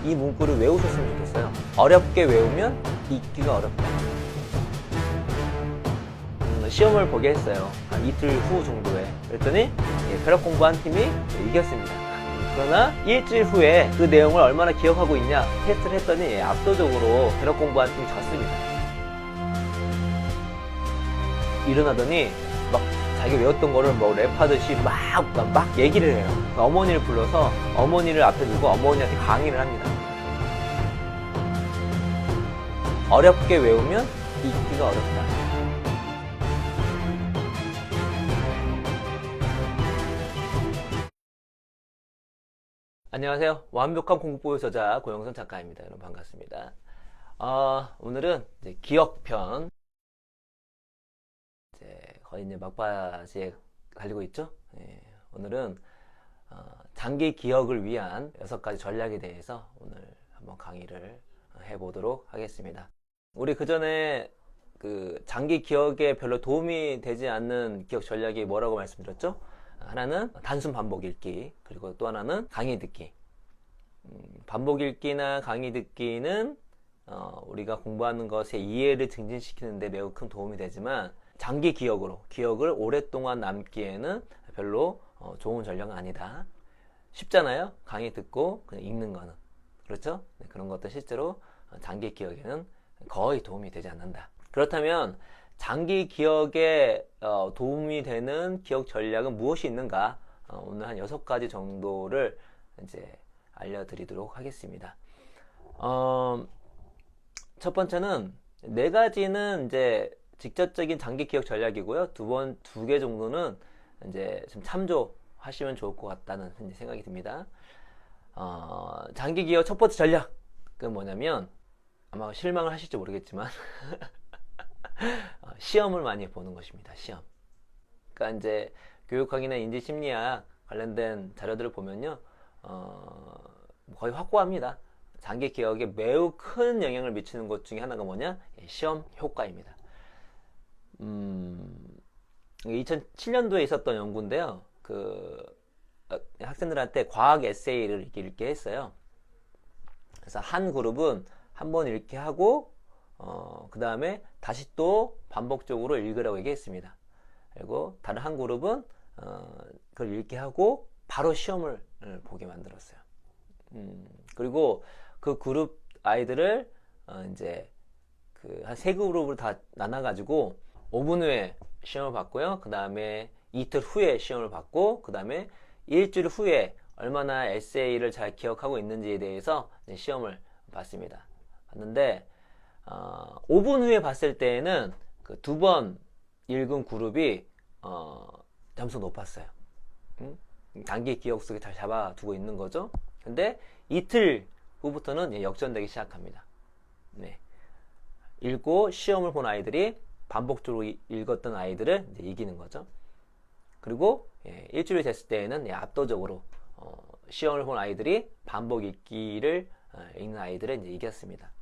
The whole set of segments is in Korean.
이 문구를 외우셨으면 좋겠어요. 어렵게 외우면 읽기가 어렵다. 시험을 보게 했어요. 한 이틀 후 정도에. 그랬더니 벼락 공부한 팀이 이겼습니다. 그러나 일주일 후에 그 내용을 얼마나 기억하고 있냐 테스트를 했더니 압도적으로 벼락 공부한 팀이 졌습니다. 일어나더니 막 자기가 외웠던 거를 뭐 랩하듯이 막 얘기를 해요. 어머니를 불러서 어머니를 앞에 두고 어머니한테 강의를 합니다. 어렵게 외우면 읽기가 어렵다. 안녕하세요. 완벽한 공부법의 저자 고영선 작가입니다. 여러분 반갑습니다. 오늘은 이제 기억편, 거의 이제 막바지에 달리고 있죠. 오늘은 장기 기억을 위한 6가지 전략에 대해서 오늘 한번 강의를 해보도록 하겠습니다. 우리 그 전에 그 장기 기억에 별로 도움이 되지 않는 기억 전략이 뭐라고 말씀드렸죠? 하나는 단순 반복 읽기, 그리고 또 하나는 강의 듣기. 반복 읽기나 강의 듣기는 우리가 공부하는 것의 이해를 증진시키는 데 매우 큰 도움이 되지만 장기 기억을 오랫동안 남기에는 별로 좋은 전략은 아니다. 쉽잖아요. 강의 듣고 그냥 읽는 거는. 그렇죠? 네, 그런 것도 실제로 장기 기억에는 거의 도움이 되지 않는다. 그렇다면 장기 기억에 도움이 되는 기억 전략은 무엇이 있는가? 오늘 한 6가지 정도를 이제 알려드리도록 하겠습니다. 첫 번째는 4가지는 이제 직접적인 장기 기억 전략이고요. 두 개 정도는 이제 좀 참조하시면 좋을 것 같다는 생각이 듭니다. 장기 기억 첫 번째 전략은 뭐냐면 아마 실망을 하실지 모르겠지만 시험을 많이 보는 것입니다. 시험. 그러니까 이제 교육학이나 인지심리학 관련된 자료들을 보면요, 거의 확고합니다. 장기 기억에 매우 큰 영향을 미치는 것 중에 하나가 뭐냐? 시험 효과입니다. 2007년도에 있었던 연구인데요. 학생들한테 과학 에세이를 읽게 했어요. 그래서 한 그룹은 한 번 읽게 하고 그 다음에 다시 또 반복적으로 읽으라고 얘기했습니다. 그리고 다른 한 그룹은 그걸 읽게 하고 바로 시험을 보게 만들었어요. 그리고 그 그룹 아이들을 이제 한 3그룹으로 다 나눠가지고 5분 후에 시험을 봤고요. 그 다음에 이틀 후에 시험을 봤고, 그 다음에 일주일 후에 얼마나 에세이를 잘 기억하고 있는지에 대해서 시험을 봤습니다. 봤는데 5분 후에 봤을 때에는 그 2번 읽은 그룹이 점수가 높았어요. 단기 기억 속에 잘 잡아두고 있는 거죠. 근데 이틀 후부터는 역전되기 시작합니다. 네. 읽고 시험을 본 아이들이 반복적으로 읽었던 아이들을 이제 이기는 거죠. 그리고 일주일이 됐을 때에는 압도적으로 시험을 본 아이들이 반복 읽기를 읽는 아이들을 이제 이겼습니다.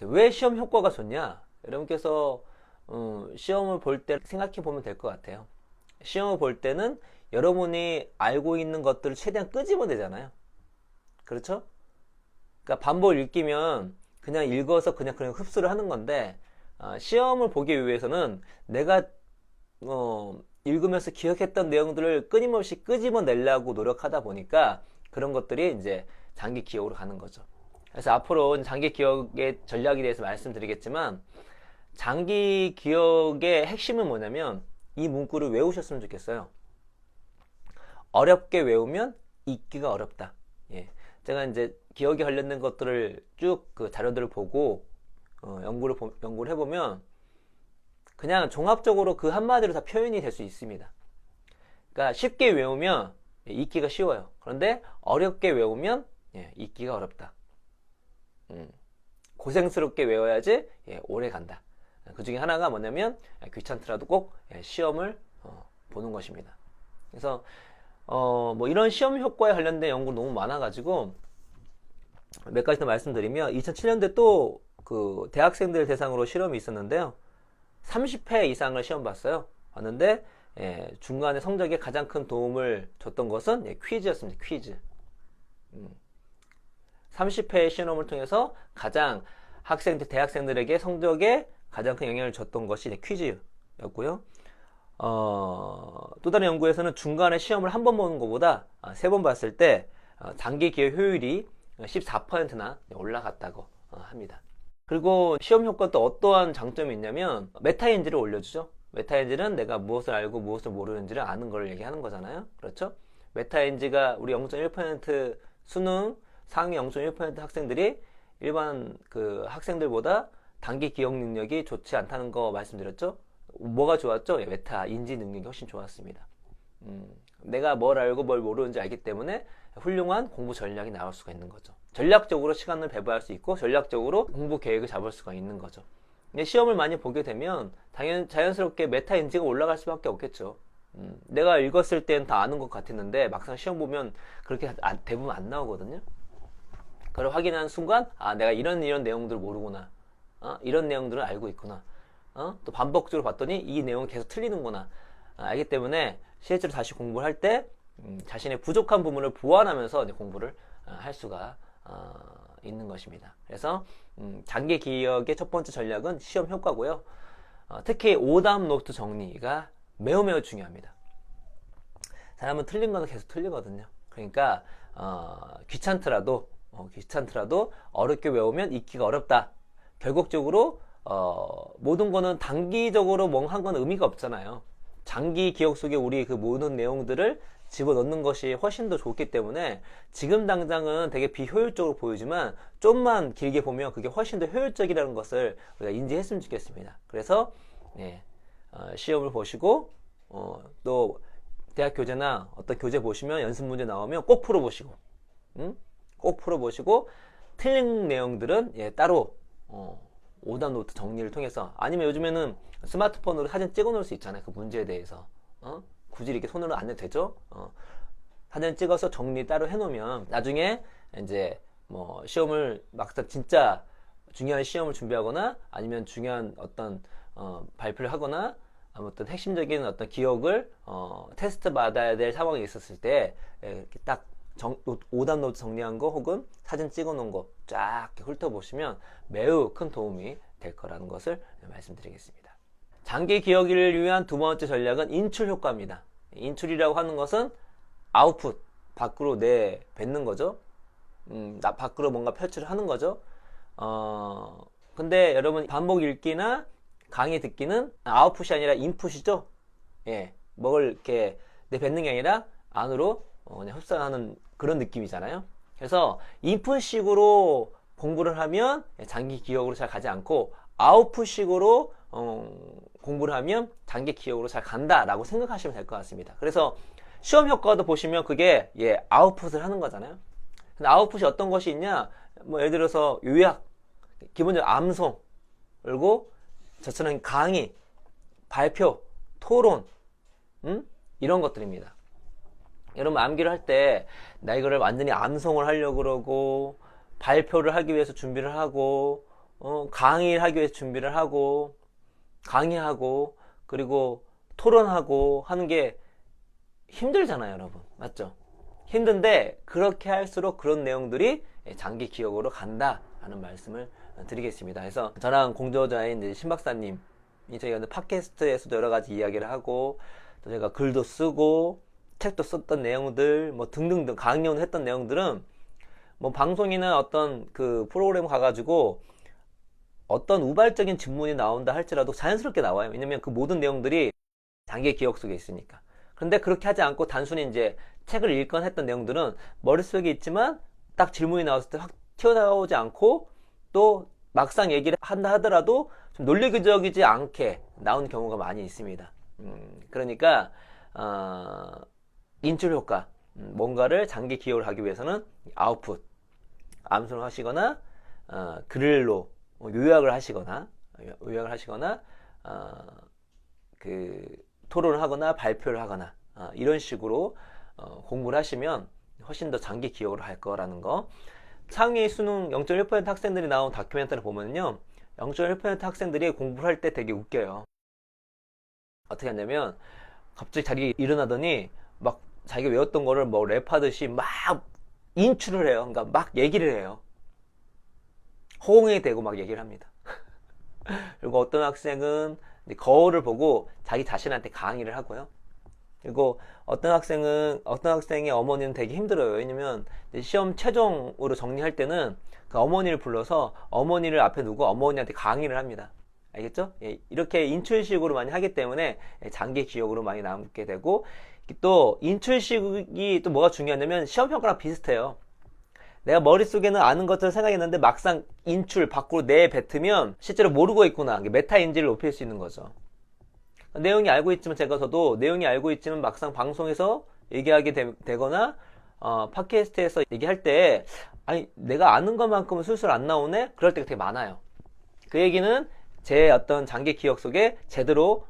왜 시험 효과가 좋냐? 여러분께서 시험을 볼 때 생각해 보면 될 것 같아요. 시험을 볼 때는 여러분이 알고 있는 것들을 최대한 끄집어내잖아요. 그렇죠? 그러니까 반복 읽기면 그냥 읽어서 그냥 흡수를 하는 건데, 시험을 보기 위해서는 내가 읽으면서 기억했던 내용들을 끊임없이 끄집어내려고 노력하다 보니까 그런 것들이 이제 장기 기억으로 가는 거죠. 그래서 앞으로 장기 기억의 전략에 대해서 말씀드리겠지만, 장기 기억의 핵심은 뭐냐면 이 문구를 외우셨으면 좋겠어요. 어렵게 외우면 읽기가 어렵다. 제가 이제 기억에 관련된 것들을 쭉 그 자료들을 보고 연구를 해보면 그냥 종합적으로 그 한마디로 다 표현이 될 수 있습니다. 그러니까 쉽게 외우면 읽기가 쉬워요. 그런데 어렵게 외우면 읽기가 어렵다. 고생스럽게 외워야지 오래 간다. 그 중에 하나가 뭐냐면 귀찮더라도 꼭 시험을 보는 것입니다. 그래서 뭐 이런 시험 효과에 관련된 연구 너무 많아가지고 몇 가지 더 말씀드리면, 2007년도에 또 그 대학생들 대상으로 실험이 있었는데요. 30회 이상을 시험 봤어요. 봤는데 중간에 성적에 가장 큰 도움을 줬던 것은 퀴즈였습니다. 퀴즈. 30회의 시험을 통해서 가장 대학생들에게 성적에 가장 큰 영향을 줬던 것이 퀴즈였고요. 또 다른 연구에서는 중간에 시험을 한 번 보는 것보다 3번 봤을 때 단기 기억 효율이 14%나 올라갔다고 합니다. 그리고 시험 효과 또 어떠한 장점이 있냐면 메타인지를 올려주죠. 메타인지는 내가 무엇을 알고 무엇을 모르는지를 아는 걸 얘기하는 거잖아요. 그렇죠? 메타인지가 우리 0.1% 수능 상위 0.1% 학생들이 일반 그 학생들보다 단기 기억 능력이 좋지 않다는 거 말씀드렸죠? 뭐가 좋았죠? 메타 인지 능력이 훨씬 좋았습니다. 내가 뭘 알고 뭘 모르는지 알기 때문에 훌륭한 공부 전략이 나올 수가 있는 거죠. 전략적으로 시간을 배분할 수 있고 전략적으로 공부 계획을 잡을 수가 있는 거죠. 근데 시험을 많이 보게 되면 자연스럽게 메타 인지가 올라갈 수밖에 없겠죠. 내가 읽었을 땐 다 아는 것 같았는데 막상 시험 보면 그렇게 대부분 안 나오거든요. 그걸 확인한 순간 내가 이런 내용들을 모르구나. 이런 내용들을 알고 있구나. 또 반복적으로 봤더니 이 내용은 계속 틀리는구나. 알기 때문에 실제로 다시 공부를 할 때 자신의 부족한 부분을 보완하면서 공부를 할 수가 있는 것입니다. 그래서 장기 기억의 첫 번째 전략은 시험 효과고요. 특히 오답 노트 정리가 매우 중요합니다. 사람은 틀린 거는 계속 틀리거든요. 그러니까 귀찮더라도 어렵게 외우면 잊기가 어렵다. 결국적으로 모든 거는 단기적으로 멍한 건 의미가 없잖아요. 장기 기억 속에 우리 그 모든 내용들을 집어넣는 것이 훨씬 더 좋기 때문에 지금 당장은 되게 비효율적으로 보이지만 좀만 길게 보면 그게 훨씬 더 효율적이라는 것을 우리가 인지했으면 좋겠습니다. 그래서 시험을 보시고 또 대학 교재나 어떤 교재 보시면 연습 문제 나오면 꼭 풀어보시고 꼭 풀어보시고 틀린 내용들은 따로 오답 노트 정리를 통해서 아니면 요즘에는 스마트폰으로 사진 찍어 놓을 수 있잖아요. 그 문제에 대해서 굳이 이렇게 손으로 안 해도 되죠. 사진 찍어서 정리 따로 해놓으면 나중에 이제 뭐 시험을 막상 진짜 중요한 시험을 준비하거나 아니면 중요한 어떤 발표를 하거나 아무튼 핵심적인 어떤 기억을 테스트 받아야 될 상황이 있었을 때 이렇게 딱 오답 노트 정리한 거 혹은 사진 찍어 놓은 거 쫙 훑어보시면 매우 큰 도움이 될 거라는 것을 말씀드리겠습니다. 장기 기억을 위한 두 번째 전략은 인출 효과입니다. 인출이라고 하는 것은 아웃풋, 밖으로 내뱉는 거죠. 밖으로 뭔가 표출을 하는 거죠. 근데 여러분 반복 읽기나 강의 듣기는 아웃풋이 아니라 인풋이죠. 뭘 이렇게 내뱉는 게 아니라 안으로 그냥 흡수하는 그런 느낌이잖아요. 그래서 인풋식으로 공부를 하면 장기 기억으로 잘 가지 않고 아웃풋식으로 공부를 하면 장기 기억으로 잘 간다라고 생각하시면 될 것 같습니다. 그래서 시험 효과도 보시면 그게 아웃풋을 하는 거잖아요. 근데 아웃풋이 어떤 것이 있냐? 뭐 예를 들어서 요약, 기본적으로 암송, 그리고 저처럼 강의, 발표, 토론, 이런 것들입니다. 여러분 암기를 할 때 나 이거를 완전히 암송을 하려고 그러고 발표를 하기 위해서 준비를 하고 강의를 하기 위해서 준비를 하고 강의하고 그리고 토론하고 하는 게 힘들잖아요, 여러분. 맞죠? 힘든데 그렇게 할수록 그런 내용들이 장기 기억으로 간다라는 말씀을 드리겠습니다. 그래서 저랑 공저자인 신 박사님이 저희가 팟캐스트에서도 여러 가지 이야기를 하고 또 제가 글도 쓰고 책도 썼던 내용들 뭐 등등등 강연을 했던 내용들은 뭐 방송이나 어떤 그 프로그램 가가지고 어떤 우발적인 질문이 나온다 할지라도 자연스럽게 나와요. 왜냐면 그 모든 내용들이 장기 기억 속에 있으니까. 그런데 그렇게 하지 않고 단순히 이제 책을 읽거나 했던 내용들은 머릿속에 있지만 딱 질문이 나왔을 때 확 튀어나오지 않고 또 막상 얘기를 한다 하더라도 좀 논리적이지 않게 나온 경우가 많이 있습니다. 그러니까 인출 효과, 뭔가를 장기 기억을 하기 위해서는 아웃풋, 암송을 하시거나 글로 요약을 하시거나 그 토론을 하거나 발표를 하거나 이런 식으로 공부를 하시면 훨씬 더 장기 기억을 할 거라는 거. 상위 수능 0.1% 학생들이 나온 다큐멘터리를 보면요, 0.1% 학생들이 공부를 할 때 되게 웃겨요. 어떻게 하냐면 갑자기 자기 일어나더니 막 자기가 외웠던 거를 뭐 랩하듯이 막 인출을 해요. 그러니까 막 얘기를 해요. 호응이 되고 막 얘기를 합니다. 그리고 어떤 학생은 거울을 보고 자기 자신한테 강의를 하고요. 그리고 어떤 학생의 어머니는 되게 힘들어요. 왜냐면 시험 최종으로 정리할 때는 그 어머니를 불러서 어머니를 앞에 두고 어머니한테 강의를 합니다. 알겠죠? 예, 이렇게 인출식으로 많이 하기 때문에 장기 기억으로 많이 남게 되고, 또 인출식이 또 뭐가 중요하냐면 시험 평가랑 비슷해요. 내가 머릿속에는 아는 것처럼 생각했는데 막상 인출 밖으로 내뱉으면 실제로 모르고 있구나. 메타 인지를 높일 수 있는 거죠. 내용이 알고 있지만, 저도 내용이 알고 있지만 막상 방송에서 얘기하게 되거나 팟캐스트에서 얘기할 때 아니 내가 아는 것만큼은 술술 안 나오네? 그럴 때가 되게 많아요. 그 얘기는 제 어떤 장기 기억 속에 제대로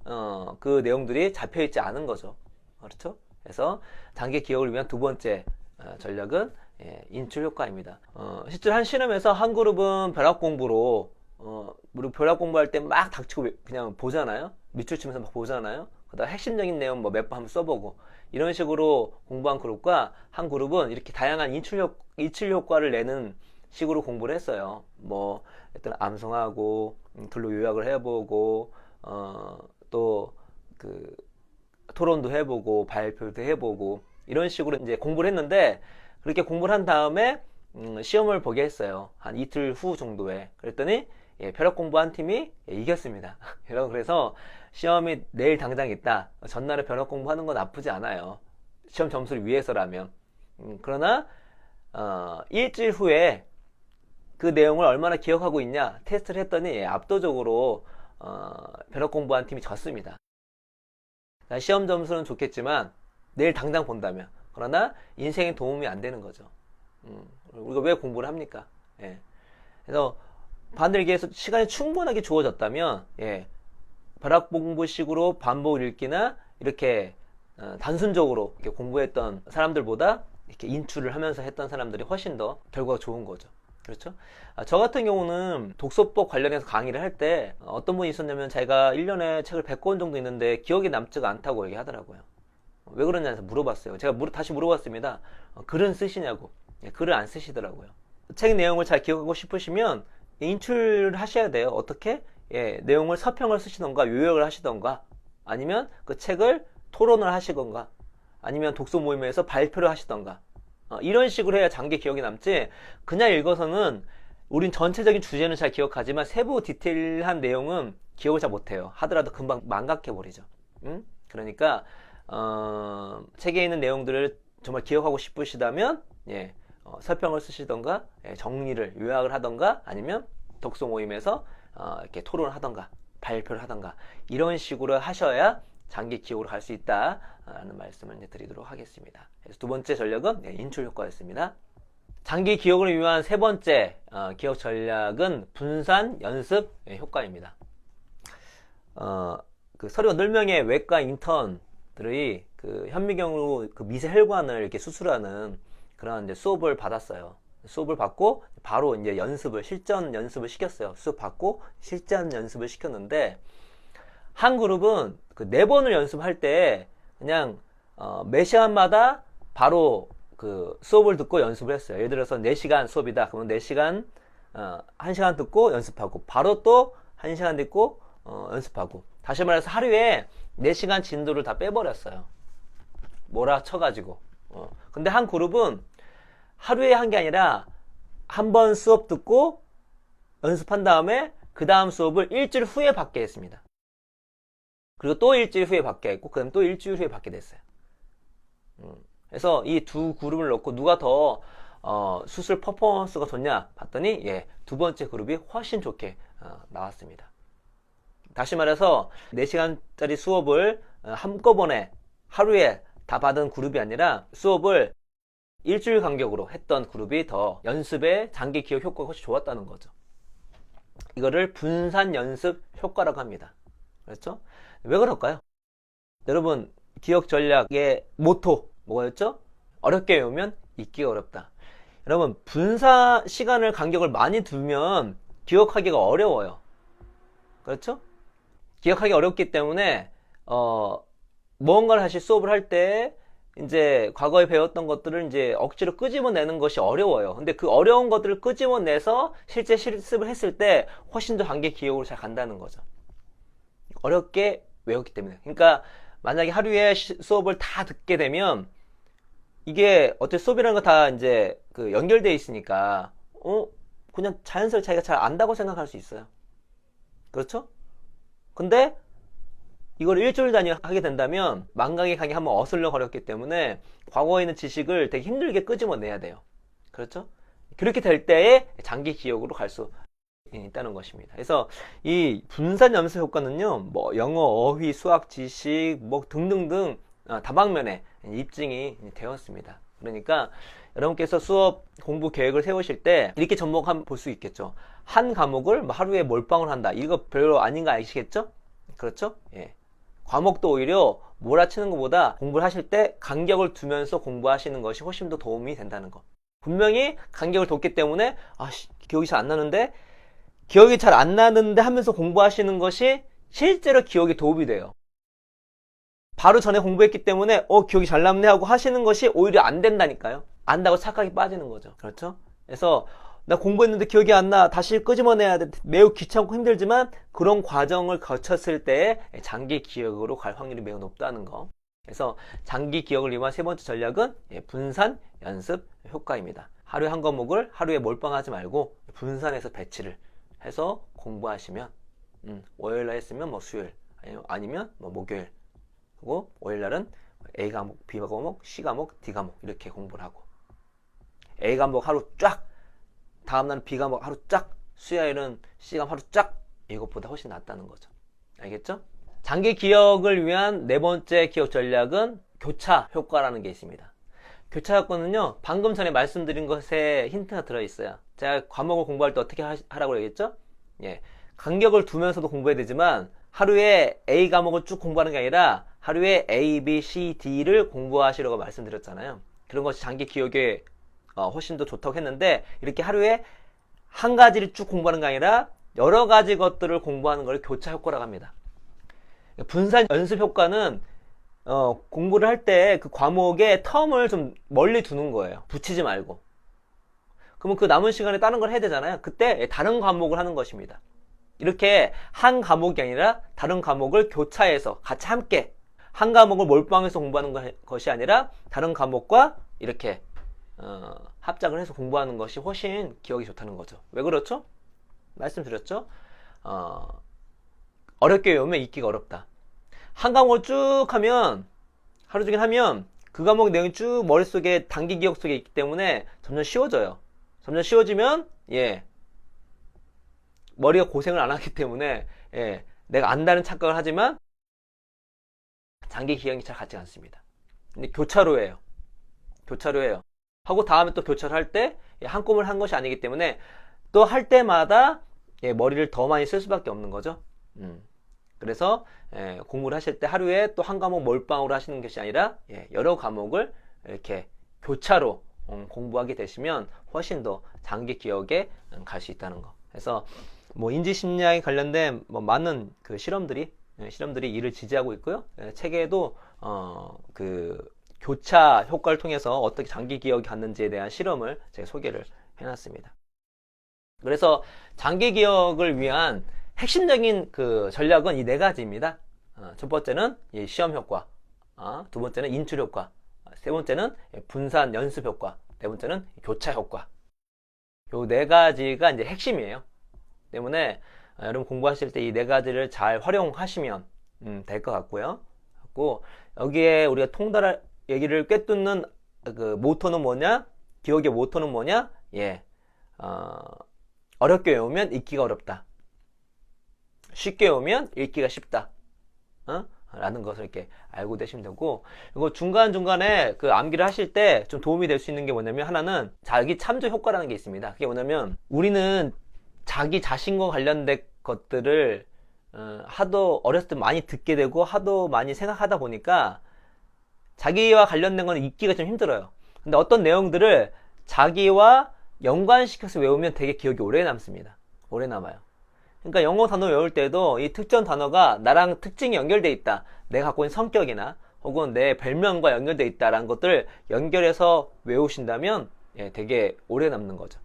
그 내용들이 잡혀있지 않은 거죠. 그렇죠? 그래서 장기 기억을 위한 두 번째 전략은 인출 효과입니다. 실제로 한 실험에서 한 그룹은 벼락 공부로 우리 벼락 공부할 때 막 닥치고 그냥 보잖아요. 밑줄 치면서 막 보잖아요. 그다가 핵심적인 내용 뭐 몇 번 한번 써보고 이런 식으로 공부한 그룹과 한 그룹은 이렇게 다양한 인출 효과를 내는 식으로 공부를 했어요. 뭐 일단 암송하고 글로 요약을 해보고 또 그 토론도 해보고 발표도 해보고 이런 식으로 이제 공부를 했는데, 그렇게 공부를 한 다음에 시험을 보게 했어요. 한 이틀 후 정도에. 그랬더니 벼락 공부한 팀이 이겼습니다. 여러분, 그래서 시험이 내일 당장 있다. 전날에 벼락 공부하는 건 나쁘지 않아요. 시험 점수를 위해서라면. 그러나 일주일 후에 그 내용을 얼마나 기억하고 있냐 테스트를 했더니 압도적으로 벼락 공부한 팀이 졌습니다. 시험 점수는 좋겠지만 내일 당장 본다면, 그러나 인생에 도움이 안 되는 거죠. 우리가 왜 공부를 합니까? 예. 그래서 반대로 얘기해서 시간이 충분하게 주어졌다면 벼락 공부식으로 반복 읽기나 이렇게 단순적으로 이렇게 공부했던 사람들보다 이렇게 인출을 하면서 했던 사람들이 훨씬 더 결과가 좋은 거죠. 그렇죠? 저 같은 경우는 독서법 관련해서 강의를 할 때 어떤 분이 있었냐면, 제가 1년에 책을 100권 정도 있는데 기억에 남지가 않다고 얘기하더라고요. 왜 그러냐고 물어봤어요. 제가 다시 물어봤습니다. 글은 쓰시냐고. 글을 안 쓰시더라고요. 책 내용을 잘 기억하고 싶으시면 인출을 하셔야 돼요. 어떻게? 내용을 서평을 쓰시던가 요약을 하시던가, 아니면 그 책을 토론을 하시던가, 아니면 독서 모임에서 발표를 하시던가, 이런 식으로 해야 장기 기억이 남지, 그냥 읽어서는 우린 전체적인 주제는 잘 기억하지만 세부 디테일한 내용은 기억을 잘 못해요. 하더라도 금방 망각해버리죠. 그러니까 책에 있는 내용들을 정말 기억하고 싶으시다면 설평을 쓰시던가, 정리를 요약을 하던가, 아니면 독서 모임에서 이렇게 토론을 하던가 발표를 하던가, 이런 식으로 하셔야 장기 기억으로 갈 수 있다라는 말씀을 드리도록 하겠습니다. 그래서 두 번째 전략은 인출 효과였습니다. 장기 기억을 위한 세 번째 기억 전략은 분산 연습 효과입니다. 그 38명의 외과 인턴들이 그 현미경으로 그 미세 혈관을 이렇게 수술하는 그런 이제 수업을 받았어요. 수업을 받고 바로 이제 실전 연습을 시켰어요. 수업 받고 실전 연습을 시켰는데, 한 그룹은 그 4번을 연습할 때 그냥 매 시간마다 바로 그 수업을 듣고 연습을 했어요. 예를 들어서 4시간 수업이다. 그러면 4시간 1시간 듣고 연습하고, 바로 또 1시간 듣고 연습하고, 다시 말해서 하루에 4시간 진도를 다 빼버렸어요. 몰아쳐가지고. 근데 한 그룹은 하루에 한 게 아니라 한 번 수업 듣고 연습한 다음에 그 다음 수업을 일주일 후에 받게 했습니다. 그리고 또 일주일 후에 받게 했고, 그 다음 또 일주일 후에 받게 됐어요. 그래서 이 두 그룹을 넣고 누가 더 수술 퍼포먼스가 좋냐 봤더니 두 번째 그룹이 훨씬 좋게 나왔습니다. 다시 말해서 4시간짜리 수업을 한꺼번에 하루에 다 받은 그룹이 아니라 수업을 일주일 간격으로 했던 그룹이 더 연습의 장기 기억 효과가 훨씬 좋았다는 거죠. 이거를 분산 연습 효과라고 합니다. 그렇죠? 왜 그럴까요? 여러분, 기억 전략의 모토 뭐였죠? 어렵게 외우면 잊기가 어렵다. 여러분, 분산 시간을 간격을 많이 두면 기억하기가 어려워요. 그렇죠? 기억하기 어렵기 때문에 뭔가를 사실 수업을 할 때 이제 과거에 배웠던 것들을 이제 억지로 끄집어내는 것이 어려워요. 근데 그 어려운 것들을 끄집어내서 실제 실습을 했을 때 훨씬 더 단기 기억으로 잘 간다는 거죠. 어렵게 외웠기 때문에. 그러니까 만약에 하루에 수업을 다 듣게 되면 이게 어때 수업이라는 거 다 이제 그 연결되어 있으니까 그냥 자연스럽게 자기가 잘 안다고 생각할 수 있어요. 그렇죠? 근데 이걸 일주일 단위 하게 된다면 망각의 강이 한번 어슬렁거렸기 때문에 과거에 있는 지식을 되게 힘들게 끄집어내야 돼요. 그렇죠? 그렇게 될 때에 장기 기억으로 갈 수 있다는 것입니다. 그래서 이 분산 연습 효과는요, 뭐 영어, 어휘, 수학, 지식, 뭐 등등등 다방면에 입증이 되었습니다. 그러니까 여러분께서 수업 공부 계획을 세우실 때 이렇게 접목 한번 볼 수 있겠죠. 한 과목을 뭐 하루에 몰빵을 한다. 이거 별로 아닌 거 아시겠죠? 그렇죠? 예. 과목도 오히려 몰아치는 것보다 공부를 하실 때 간격을 두면서 공부하시는 것이 훨씬 더 도움이 된다는 거. 분명히 간격을 뒀기 때문에 기억이 잘 안 나는데 기억이 잘 안 나는데 하면서 공부하시는 것이 실제로 기억에 도움이 돼요. 바로 전에 공부했기 때문에 기억이 잘 남네 하고 하시는 것이 오히려 안 된다니까요. 안다고 착각이 빠지는 거죠. 그렇죠? 그래서 나 공부했는데 기억이 안 나. 다시 끄집어내야 돼. 매우 귀찮고 힘들지만 그런 과정을 거쳤을 때 장기 기억으로 갈 확률이 매우 높다는 거. 그래서 장기 기억을 위한 세 번째 전략은 분산 연습 효과입니다. 하루에 한 과목을 하루에 몰빵하지 말고 분산해서 배치를 해서 공부하시면 월요일날 했으면 뭐 수요일 아니면 뭐 목요일 그리고 월요일날은 A 과목, B 과목, C 과목, D 과목 이렇게 공부를 하고 A 과목 하루 쫙 다음날은 B 과목 하루 쫙 수요일은 C 과목 하루 쫙 이것보다 훨씬 낫다는 거죠. 알겠죠? 장기 기억을 위한 네 번째 기억 전략은 교차 효과라는 게 있습니다. 교차 효과는요 방금 전에 말씀드린 것에 힌트가 들어있어요. 제가 과목을 공부할 때 어떻게 하라고 얘기했죠? 예, 간격을 두면서도 공부해야 되지만 하루에 A 과목을 쭉 공부하는 게 아니라 하루에 A, B, C, D를 공부하시라고 말씀드렸잖아요. 그런 것이 장기 기억에 훨씬 더 좋다고 했는데 이렇게 하루에 한 가지를 쭉 공부하는 게 아니라 여러 가지 것들을 공부하는 걸 교차 효과라고 합니다. 분산 연습 효과는 공부를 할 때 그 과목의 텀을 좀 멀리 두는 거예요. 붙이지 말고. 그러면 그 남은 시간에 다른 걸 해야 되잖아요. 그때 다른 과목을 하는 것입니다. 이렇게 한 과목이 아니라 다른 과목을 교차해서 같이 함께 한 과목을 몰빵해서 공부하는 것이 아니라 다른 과목과 이렇게 합작을 해서 공부하는 것이 훨씬 기억이 좋다는 거죠. 왜 그렇죠? 말씀드렸죠? 어렵게 외우면 잊기가 어렵다. 한 과목을 쭉 하면 하루 종일 하면 그 과목 내용이 쭉 머릿속에 단기 기억 속에 있기 때문에 점점 쉬워져요. 점점 쉬워지면 머리가 고생을 안 하기 때문에 내가 안다는 착각을 하지만 장기 기억이 잘 같지 않습니다. 근데 교차로 해요. 하고 다음에 또 교차를 할 때 한꺼번에 한 것이 아니기 때문에 또 할 때마다 머리를 더 많이 쓸 수밖에 없는 거죠. 그래서 공부를 하실 때 하루에 또 한 과목 몰빵으로 하시는 것이 아니라 여러 과목을 이렇게 교차로 공부하게 되시면 훨씬 더 장기 기억에 갈 수 있다는 거. 그래서 뭐 인지심리학에 관련된 뭐 많은 그 실험들이 이를 지지하고 있고요. 책에도 그 교차 효과를 통해서 어떻게 장기 기억이 갔는지에 대한 실험을 제가 소개를 해놨습니다. 그래서 장기 기억을 위한 핵심적인 그 전략은 이 네 가지입니다. 첫 번째는 시험 효과, 두 번째는 인출 효과, 세 번째는 분산 연습 효과, 네 번째는 교차 효과. 요 네 가지가 이제 핵심이에요. 때문에 여러분 공부하실 때 이 네 가지를 잘 활용하시면 될 것 같고요. 여기에 우리가 통달할 얘기를 꿰뚫는 그 모토는 뭐냐? 기억의 모토는 뭐냐? 어렵게 외우면 읽기가 어렵다. 쉽게 외우면 읽기가 쉽다. 라는 것을 이렇게 알고 되시면 되고, 이거 중간중간에 그 암기를 하실 때 좀 도움이 될 수 있는 게 뭐냐면, 하나는 자기 참조 효과라는 게 있습니다. 그게 뭐냐면, 우리는 자기 자신과 관련된 것들을 하도 어렸을 때 많이 듣게 되고 하도 많이 생각하다 보니까 자기와 관련된 건 읽기가 좀 힘들어요. 근데 어떤 내용들을 자기와 연관시켜서 외우면 되게 기억이 오래 남습니다. 오래 남아요. 그러니까 영어 단어 외울 때도 이 특정 단어가 나랑 특징이 연결되어 있다. 내가 갖고 있는 성격이나 혹은 내 별명과 연결되어 있다라는 것들을 연결해서 외우신다면 예, 되게 오래 남는 거죠.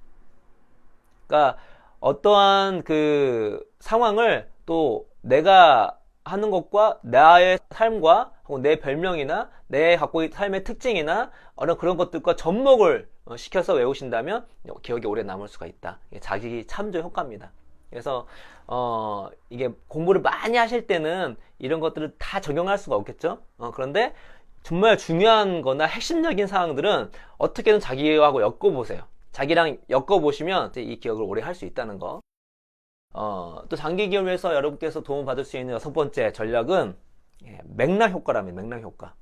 그러니까 어떠한 그 상황을 또 내가 하는 것과 나의 삶과 혹은 내 별명이나 내 갖고 있는 삶의 특징이나 그런 것들과 접목을 시켜서 외우신다면 기억이 오래 남을 수가 있다. 이게 자기 참조 효과입니다. 그래서 이게 공부를 많이 하실 때는 이런 것들을 다 적용할 수가 없겠죠. 그런데 정말 중요한 거나 핵심적인 사항들은 어떻게든 자기하고 엮어보세요. 자기랑 엮어보시면 이 기억을 오래 할 수 있다는 거. 또 장기 기억을 위해서 여러분께서 도움받을 수 있는 6번째 전략은 맥락 효과랍니다. 맥락 효과.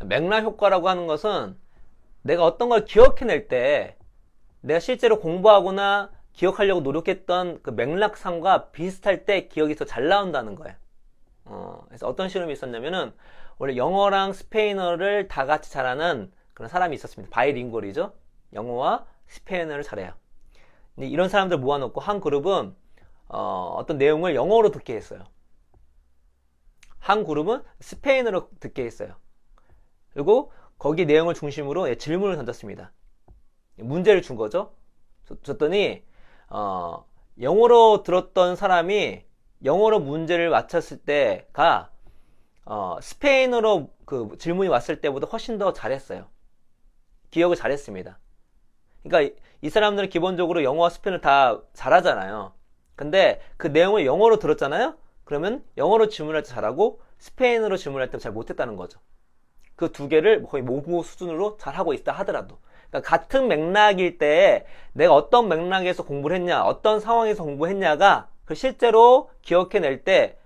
맥락 효과라고 하는 것은 내가 어떤 걸 기억해낼 때 내가 실제로 공부하거나 기억하려고 노력했던 그 맥락상과 비슷할 때 기억이 더 잘 나온다는 거예요. 그래서 어떤 실험이 있었냐면은 원래 영어랑 스페인어를 다 같이 잘하는 그런 사람이 있었습니다. 바이링구얼이죠. 영어와 스페인어를 잘해요. 근데 이런 사람들 모아놓고 한 그룹은 어떤 내용을 영어로 듣게 했어요. 한 그룹은 스페인어로 듣게 했어요. 그리고 거기 내용을 중심으로 질문을 던졌습니다. 문제를 준 거죠. 줬더니 영어로 들었던 사람이 영어로 문제를 맞췄을 때가 스페인어로 그 질문이 왔을 때보다 훨씬 더 잘했어요. 기억을 잘했습니다. 그러니까 이 사람들은 기본적으로 영어와 스페인어를 다 잘하잖아요. 근데 그 내용을 영어로 들었잖아요. 그러면 영어로 질문할 때 잘하고 스페인어로 질문할 때 잘 못했다는 거죠. 그 두 개를 거의 모국어 수준으로 잘하고 있다 하더라도. 그러니까 같은 맥락일 때 내가 어떤 맥락에서 공부를 했냐, 어떤 상황에서 공부했냐가 그 실제로 기억해낼 때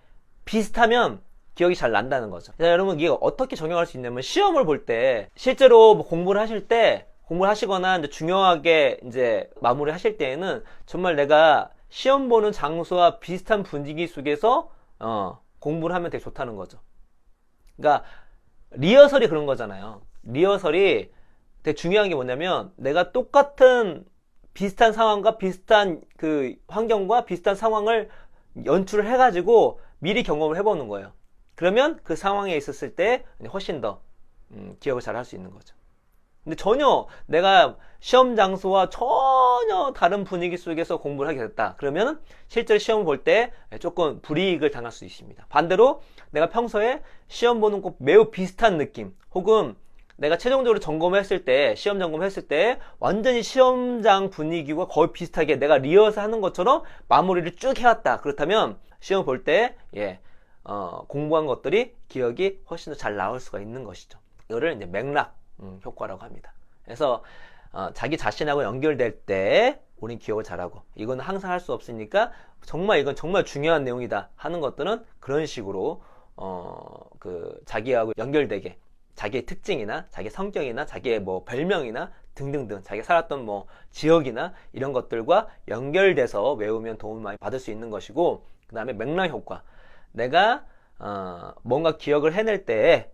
비슷하면 기억이 잘 난다는 거죠. 자, 여러분 이게 어떻게 적용할 수 있냐면 시험을 볼 때 실제로 뭐 공부를 하실 때 공부를 하시거나 이제 중요하게 이제 마무리 하실 때에는 정말 내가 시험 보는 장소와 비슷한 분위기 속에서 공부를 하면 되게 좋다는 거죠. 그러니까 리허설이 그런 거잖아요. 리허설이 되게 중요한 게 뭐냐면 내가 똑같은 비슷한 상황과 비슷한 그 환경과 비슷한 상황을 연출을 해가지고 미리 경험을 해보는 거예요. 그러면 그 상황에 있었을 때 훨씬 더 기억을 잘 할 수 있는 거죠. 근데 전혀 내가 시험 장소와 전혀 다른 분위기 속에서 공부를 하게 됐다. 그러면 실제로 시험을 볼 때 조금 불이익을 당할 수 있습니다. 반대로 내가 평소에 시험 보는 것 매우 비슷한 느낌 혹은 내가 최종적으로 점검했을 때 시험 점검했을 때 완전히 시험장 분위기와 거의 비슷하게 내가 리허설 하는 것처럼 마무리를 쭉 해왔다. 그렇다면 시험 볼 때 공부한 것들이 기억이 훨씬 더 잘 나올 수가 있는 것이죠. 이거를 이제 맥락 효과라고 합니다. 그래서 자기 자신하고 연결될 때 우린 기억을 잘하고 이건 항상 할 수 없으니까 정말 이건 정말 중요한 내용이다 하는 것들은 그런 식으로 그 자기하고 연결되게 자기의 특징이나 자기 성격이나 자기의 뭐 별명이나 등등등 자기 살았던 뭐 지역이나 이런 것들과 연결돼서 외우면 도움을 많이 받을 수 있는 것이고 그 다음에 맥락 효과 내가 뭔가 기억을 해낼 때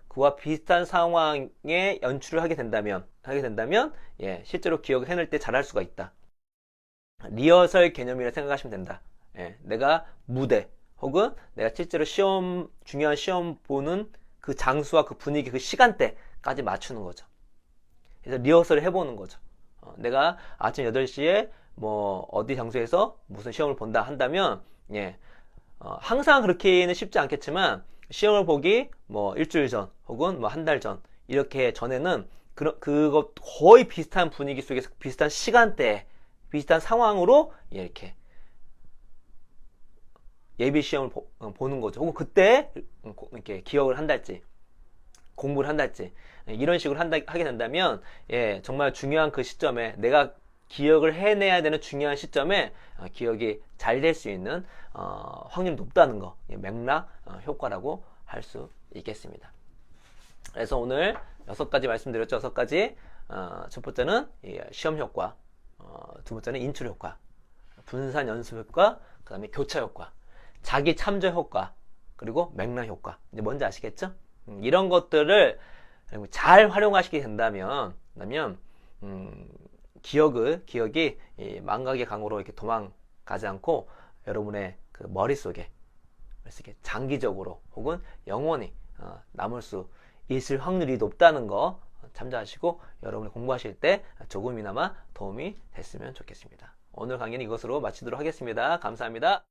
그와 비슷한 상황에 연출을 하게 된다면 예, 실제로 기억을 해낼 때 잘할 수가 있다. 리허설 개념이라 생각하시면 된다. 예, 내가 무대 혹은 내가 실제로 중요한 시험 보는 그 장수와 그 분위기 그 시간대까지 맞추는 거죠. 그래서 리허설을 해보는 거죠. 내가 아침 8시에 뭐 어디 장소에서 무슨 시험을 본다 한다면 예, 항상 그렇게는 쉽지 않겠지만 시험을 보기 뭐 일주일 전 혹은 뭐 한 달 전 이렇게 전에는 그거 거의 비슷한 분위기 속에서 비슷한 시간대 비슷한 상황으로 이렇게 예비 시험을 보는 거죠. 혹은 그때 이렇게 기억을 한달지 공부를 한달지 이런 식으로 하게 된다면 예, 정말 중요한 그 시점에 내가 기억을 해내야 되는 중요한 시점에 기억이 잘 될 수 있는 확률이 높다는 거 맥락 효과라고 할 수 있겠습니다. 그래서 오늘 6가지 말씀드렸죠. 6가지 첫 번째는 시험 효과 두 번째는 인출 효과 분산 연습 효과 그 다음에 교차 효과 자기 참조 효과 그리고 맥락 효과 이제 뭔지 아시겠죠? 이런 것들을 잘 활용하시게 된다면 기억이 망각의 강으로 이렇게 도망가지 않고 여러분의 그 머릿속에 이렇게 장기적으로 혹은 영원히 남을 수 있을 확률이 높다는 거 참조하시고 여러분이 공부하실 때 조금이나마 도움이 됐으면 좋겠습니다. 오늘 강의는 이것으로 마치도록 하겠습니다. 감사합니다.